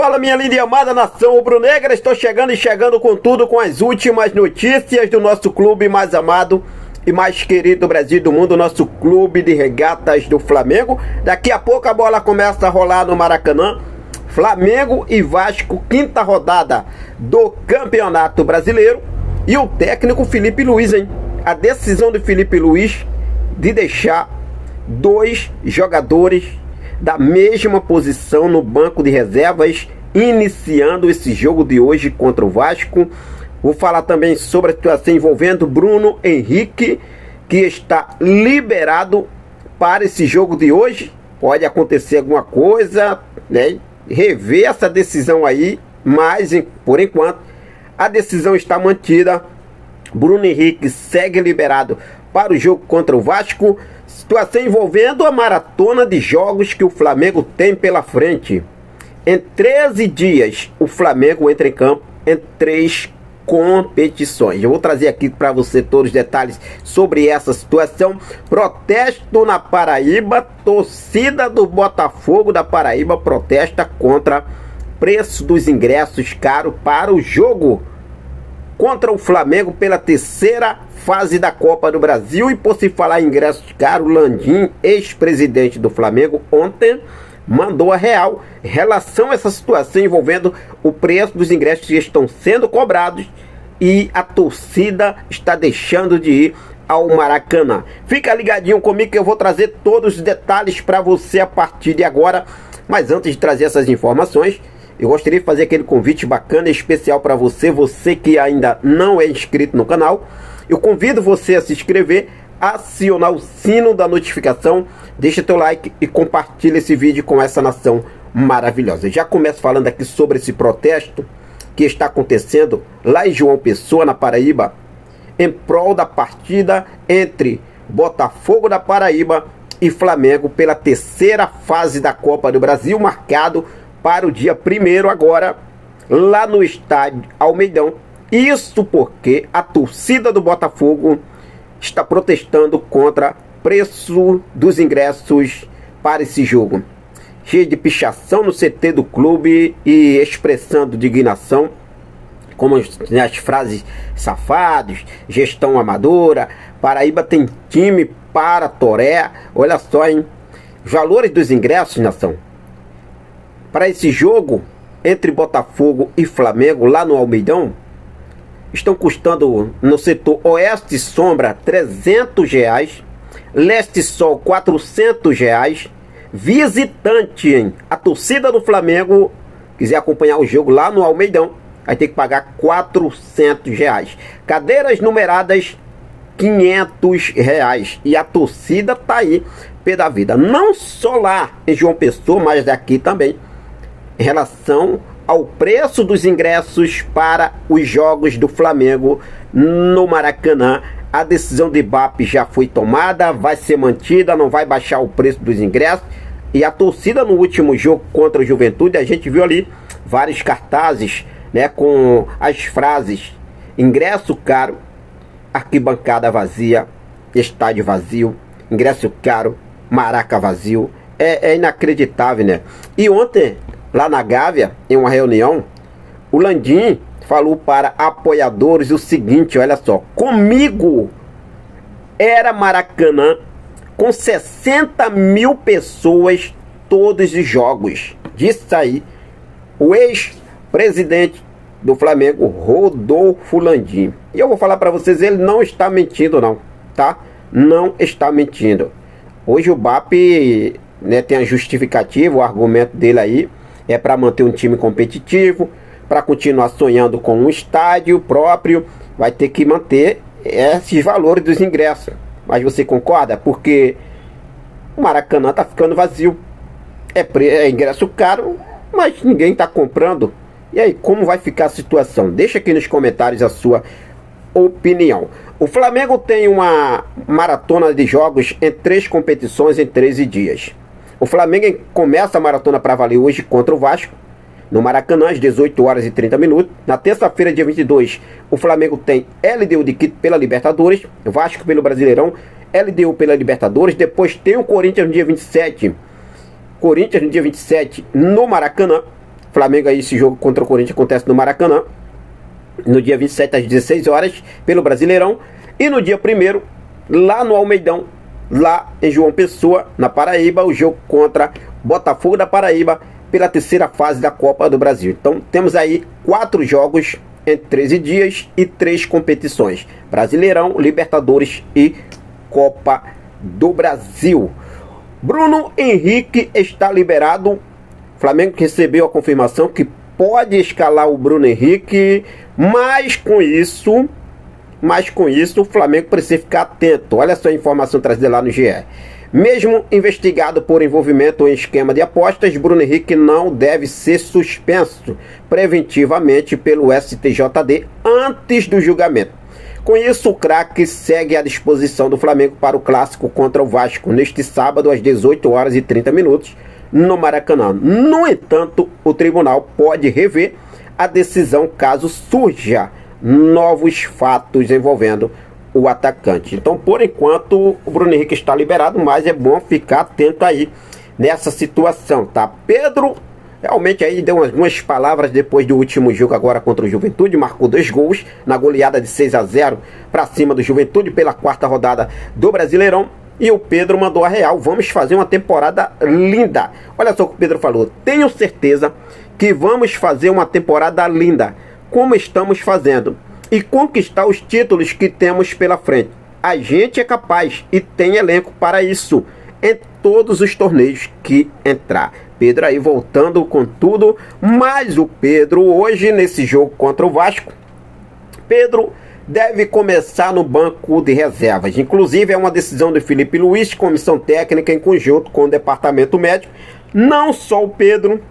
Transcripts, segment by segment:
Fala, minha linda e amada nação rubro-negra, estou chegando e chegando com tudo, com as últimas notícias do nosso clube mais amado e mais querido do Brasil e do mundo, nosso clube de regatas do Flamengo. Daqui a pouco a bola começa a rolar no Maracanã. Flamengo e Vasco, quinta rodada do Campeonato Brasileiro. E o técnico Felipe Luiz, hein? A decisão de Felipe Luiz de deixar dois jogadores da mesma posição no banco de reservas, iniciando esse jogo de hoje contra o Vasco. Vou falar também sobre a situação envolvendo Bruno Henrique, que está liberado para esse jogo de hoje. Pode acontecer alguma coisa, né? Rever essa decisão aí, mas por enquanto a decisão está mantida. Bruno Henrique segue liberado para o jogo contra o Vasco. Situação envolvendo a maratona de jogos que o Flamengo tem pela frente. Em 13 dias, o Flamengo entra em campo em 3 competições. Eu vou trazer aqui para você todos os detalhes sobre essa situação. Protesto na Paraíba. Torcida do Botafogo da Paraíba protesta contra preço dos ingressos caro para o jogo contra o Flamengo pela terceira fase da Copa do Brasil. E por se falar em ingressos caros, Landim, ex-presidente do Flamengo, ontem mandou a real em relação a essa situação envolvendo o preço dos ingressos que estão sendo cobrados e a torcida está deixando de ir ao Maracanã. Fica ligadinho comigo que eu vou trazer todos os detalhes para você a partir de agora. Mas antes de trazer essas informações, eu gostaria de fazer aquele convite bacana e especial para você, você que ainda não é inscrito no canal. Eu convido você a se inscrever, acionar o sino da notificação, deixa teu like e compartilha esse vídeo com essa nação maravilhosa. Eu já começo falando aqui sobre esse protesto que está acontecendo lá em João Pessoa, na Paraíba, em prol da partida entre Botafogo da Paraíba e Flamengo pela terceira fase da Copa do Brasil, marcado para o dia 1º agora, lá no estádio Almeidão. Isso porque a torcida do Botafogo está protestando contra preço dos ingressos para esse jogo. Cheio de pichação no CT do clube e expressando indignação, como as frases safados, gestão amadora, Paraíba tem time para toré. Olha só, hein? Os valores dos ingressos, nação, para esse jogo entre Botafogo e Flamengo lá no Almeidão estão custando no setor Oeste Sombra R$300, Leste Sol R$400, visitante, hein? A torcida do Flamengo quiser acompanhar o jogo lá no Almeidão vai ter que pagar R$400, cadeiras numeradas R$500 e a torcida tá aí pé da vida, não só lá em João Pessoa, mas daqui também, em relação ao preço dos ingressos para os jogos do Flamengo no Maracanã. A decisão do IBAP já foi tomada, vai ser mantida, não vai baixar o preço dos ingressos. E a torcida no último jogo contra o Juventude, a gente viu ali vários cartazes, né, com as frases: ingresso caro, arquibancada vazia, estádio vazio, ingresso caro, Maraca vazio. É inacreditável, né? E ontem, lá na Gávea, em uma reunião, o Landim falou para apoiadores o seguinte: olha só, comigo era Maracanã com 60 mil pessoas todos os jogos. Disse aí o ex-presidente do Flamengo, Rodolfo Landim. E eu vou falar para vocês, ele não está mentindo não, tá? Não está mentindo. Hoje o BAP, né, tem a justificativa, o argumento dele aí é para manter um time competitivo, para continuar sonhando com um estádio próprio, vai ter que manter esses valores dos ingressos. Mas você concorda? Porque o Maracanã está ficando vazio. É ingresso caro, mas ninguém está comprando. E aí, como vai ficar a situação? Deixa aqui nos comentários a sua opinião. O Flamengo tem uma maratona de jogos em 3 competições em 13 dias. O Flamengo começa a maratona para valer hoje contra o Vasco, no Maracanã, às 18h30. Na terça-feira, dia 22, o Flamengo tem LDU de Quito pela Libertadores, Vasco pelo Brasileirão, LDU pela Libertadores. Depois tem o Corinthians no dia 27. Corinthians no dia 27 no Maracanã. Flamengo aí, esse jogo contra o Corinthians acontece no Maracanã, no dia 27 às 16 horas, pelo Brasileirão. E no dia 1º, lá no Almeidão, lá em João Pessoa, na Paraíba, o jogo contra Botafogo da Paraíba, pela terceira fase da Copa do Brasil. Então temos aí 4 jogos em 13 dias e 3 competições: Brasileirão, Libertadores e Copa do Brasil. Bruno Henrique está liberado. O Flamengo recebeu a confirmação que pode escalar o Bruno Henrique, mas com isso o Flamengo precisa ficar atento. Olha só a informação trazida lá no GE. Mesmo investigado por envolvimento em esquema de apostas, Bruno Henrique não deve ser suspenso preventivamente pelo STJD antes do julgamento. Com isso, o craque segue à disposição do Flamengo para o clássico contra o Vasco neste sábado às 18 horas e 30 minutos no Maracanã. No entanto, o tribunal pode rever a decisão caso surja novos fatos envolvendo o atacante. Então, por enquanto, o Bruno Henrique está liberado, mas é bom ficar atento aí nessa situação, tá? Pedro realmente aí deu algumas palavras depois do último jogo agora contra o Juventude, marcou 2 gols na goleada de 6-0 para cima do Juventude pela 4ª rodada do Brasileirão. E o Pedro mandou a real: vamos fazer uma temporada linda. Olha só o que o Pedro falou: tenho certeza que vamos fazer uma temporada linda, como estamos fazendo, e conquistar os títulos que temos pela frente. A gente é capaz e tem elenco para isso em todos os torneios que entrar. Pedro aí voltando com tudo, mas o Pedro hoje nesse jogo contra o Vasco, Pedro deve começar no banco de reservas. Inclusive é uma decisão do Felipe Luiz, comissão técnica em conjunto com o departamento médico. Não só o Pedro,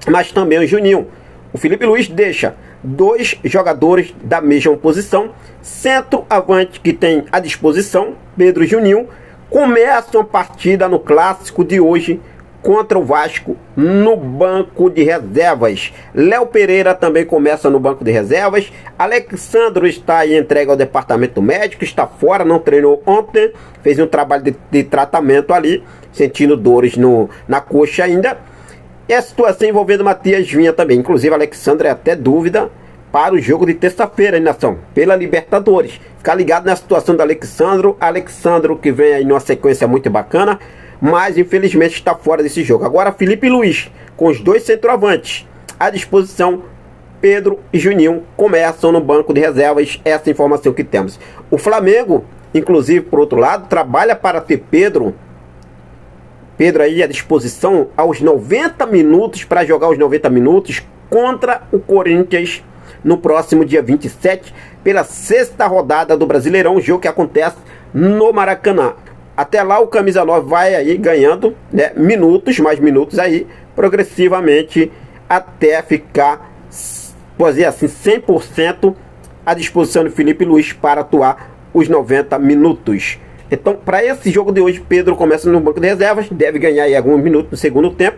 mas também o Juninho. O Felipe Luiz deixa 2 jogadores da mesma posição, centroavante que tem à disposição, Pedro e Juninho, começam a partida no clássico de hoje contra o Vasco no banco de reservas. Léo Pereira também começa no banco de reservas. Alexandro está aí entregue ao departamento médico, está fora, não treinou ontem, fez um trabalho de tratamento ali, sentindo dores na coxa ainda. E a situação envolvendo Matias Vinha também. Inclusive, Alexandre é até dúvida para o jogo de terça-feira, nação, pela Libertadores. Ficar ligado na situação do Alexandro. Alexandro que vem aí numa sequência muito bacana, mas infelizmente está fora desse jogo. Agora Felipe Luiz, com os 2 centroavantes à disposição, Pedro e Juninho começam no banco de reservas. Essa informação que temos. O Flamengo, inclusive, por outro lado, trabalha para ter Pedro aí à disposição aos 90 minutos, para jogar os 90 minutos contra o Corinthians no próximo dia 27, pela 6ª rodada do Brasileirão, jogo que acontece no Maracanã. Até lá o camisa 9 vai aí ganhando, né, mais minutos aí, progressivamente, até ficar, por dizer assim, 100% à disposição do Felipe Luiz para atuar os 90 minutos. Então, para esse jogo de hoje, Pedro começa no banco de reservas, deve ganhar aí alguns minutos no segundo tempo,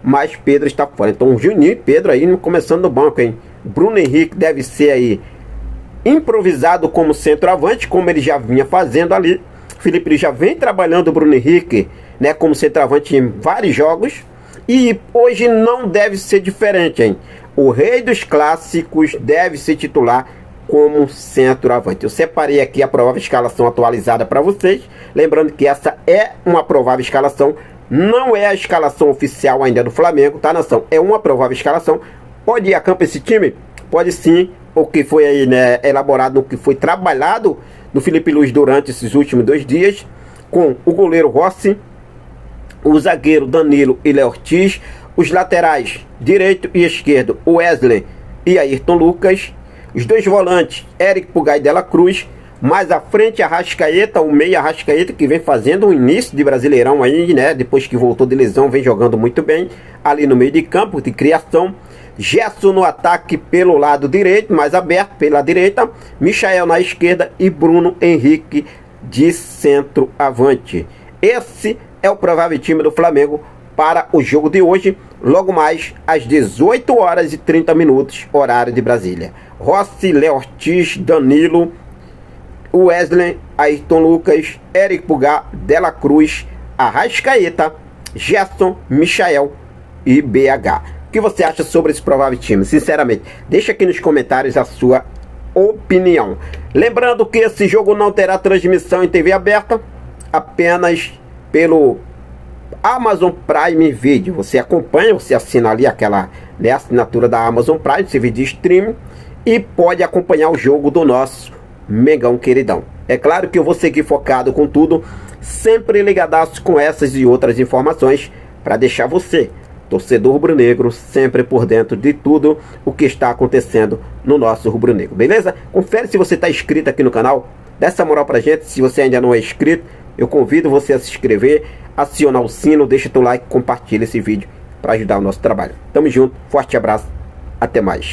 mas Pedro está fora. Então, Juninho e Pedro aí começando no banco, hein? Bruno Henrique deve ser aí improvisado como centroavante, como ele já vinha fazendo ali. Felipe já vem trabalhando o Bruno Henrique, né, como centroavante em vários jogos, e hoje não deve ser diferente, hein? O rei dos clássicos deve ser titular como centroavante. Eu separei aqui a provável escalação atualizada para vocês, lembrando que essa é uma provável escalação, não é a escalação oficial ainda do Flamengo, tá, nação? É uma provável escalação. Pode ir a campo esse time? Pode sim. O que foi aí, né, elaborado, o que foi trabalhado no Felipe Luiz durante esses últimos 2 dias, com o goleiro Rossi, o zagueiro Danilo e Léo Ortiz, os laterais direito e esquerdo Wesley e Ayrton Lucas, os 2 volantes Eric Pulgar e Dela Cruz, mais à frente Arrascaeta, o meia Arrascaeta, que vem fazendo um início de Brasileirão aí, né, depois que voltou de lesão, vem jogando muito bem ali no meio de campo de criação. Gerson no ataque pelo lado direito, mais aberto pela direita, Michael na esquerda e Bruno Henrique de centroavante. Esse é o provável time do Flamengo para o jogo de hoje, logo mais às 18 horas e 30 minutos, horário de Brasília. Rossi, Léo Ortiz, Danilo, Wesley, Ayrton Lucas, Eric Pulgar, Dela Cruz, Arrascaeta, Gerson, Michael e BH. que você acha sobre esse provável time? Sinceramente, deixa aqui nos comentários a sua opinião. Lembrando que esse jogo não terá transmissão em TV aberta, apenas pelo Amazon Prime Video. Você acompanha, você assina ali aquela assinatura da Amazon Prime, serviço de streaming, e pode acompanhar o jogo do nosso Mengão queridão. É claro que eu vou seguir focado com tudo, sempre ligadaço com essas e outras informações, para deixar você, torcedor rubro-negro, sempre por dentro de tudo o que está acontecendo no nosso rubro-negro, beleza? Confere se você está inscrito aqui no canal, dá essa moral pra gente. Se você ainda não é inscrito, eu convido você a se inscrever, acionar o sino, deixa teu like, compartilha esse vídeo para ajudar o nosso trabalho. Tamo junto, forte abraço, até mais.